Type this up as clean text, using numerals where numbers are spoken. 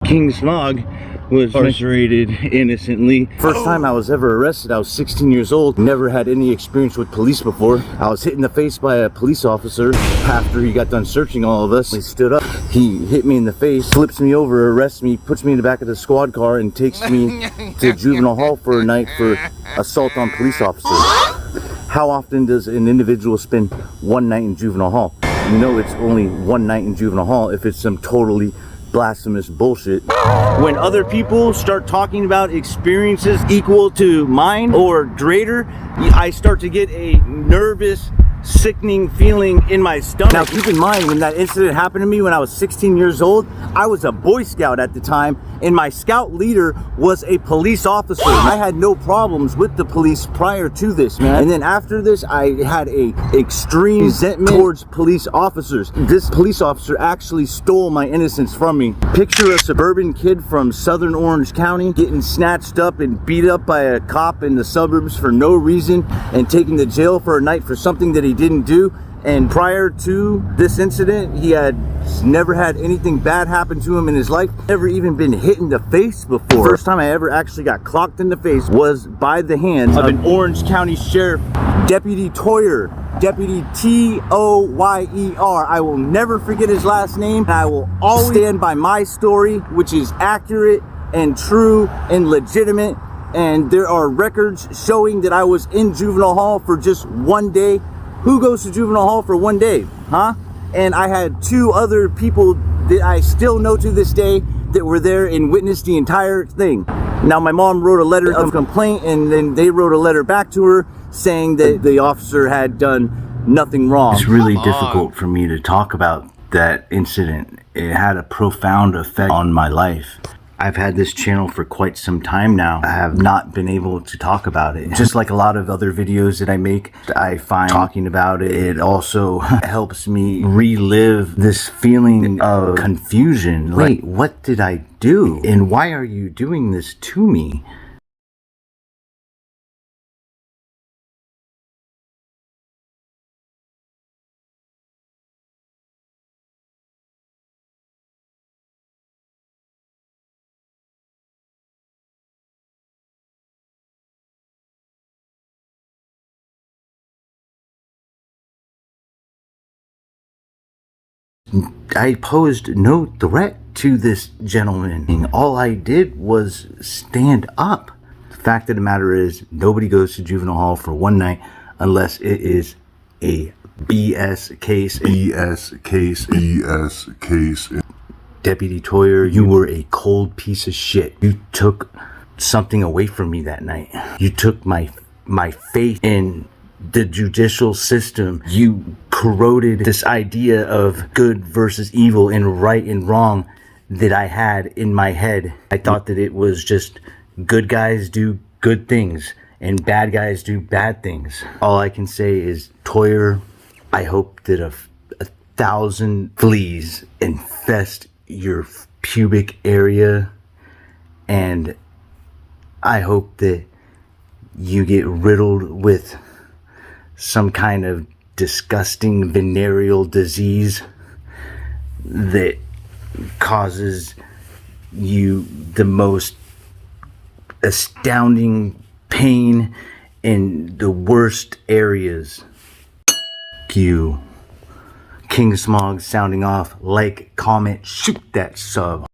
King Smog was incarcerated innocently. First time I was ever arrested, I was 16 years old. Never had any experience with police before. I was hit in the face by a police officer after he got done searching all of us. He stood up, he hit me in the face, flips me over, arrests me, puts me in the back of the squad car, and takes me to juvenile hall for a night for assault on police officers. How often does an individual spend one night in juvenile hall? You know it's only one night in juvenile hall if it's some totally blasphemous bullshit. When other people start talking about experiences equal to mine or greater, I start to get a nervous, sickening feeling in my stomach. Now keep in mind, when that incident happened to me when I was 16 years old, I was a Boy Scout at the time, and my scout leader was a police officer. I had no problems with the police prior to this, man. And then after this, I had a extreme resentment towards police officers. This police officer actually stole my innocence from me. Picture a suburban kid from southern Orange County getting snatched up and beat up by a cop in the suburbs for no reason and taken to jail for a night for something that he didn't do. And prior to this incident, he had never had anything bad happen to him in his life. Never even been hit in the face before. First time I ever actually got clocked in the face was by the hands of an Orange County Sheriff, Deputy Toyer, Deputy Toyer. I will never forget his last name. I will always stand by my story, which is accurate and true and legitimate. And there are records showing that I was in juvenile hall for just one day. Who goes to juvenile hall for one day, huh? And I had two other people that I still know to this day that were there and witnessed the entire thing. Now, my mom wrote a letter of complaint, and then they wrote a letter back to her saying that the officer had done nothing wrong. It's really difficult for me to talk about that incident. It had a profound effect on my life. I've had this channel for quite some time now. I have not been able to talk about it. Just like a lot of other videos that I make, I find talking about it, it also helps me relive this feeling of confusion. Wait, what did I do? And why are you doing this to me? I posed no threat to this gentleman. All I did was stand up. The fact of the matter is, nobody goes to juvenile hall for one night unless it is a BS case. BS case. Deputy Toyer, you were a cold piece of shit. You took something away from me that night. You took my faith in the judicial system. You corroded this idea of good versus evil and right and wrong that I had in my head. I thought that it was just good guys do good things and bad guys do bad things. All I can say is, Toyer, I hope that a 1,000 fleas infest your pubic area, and I hope that you get riddled with some kind of disgusting venereal disease that causes you the most astounding pain in the worst areas. You, King Smog, sounding off. Like, comment, shoot that sub.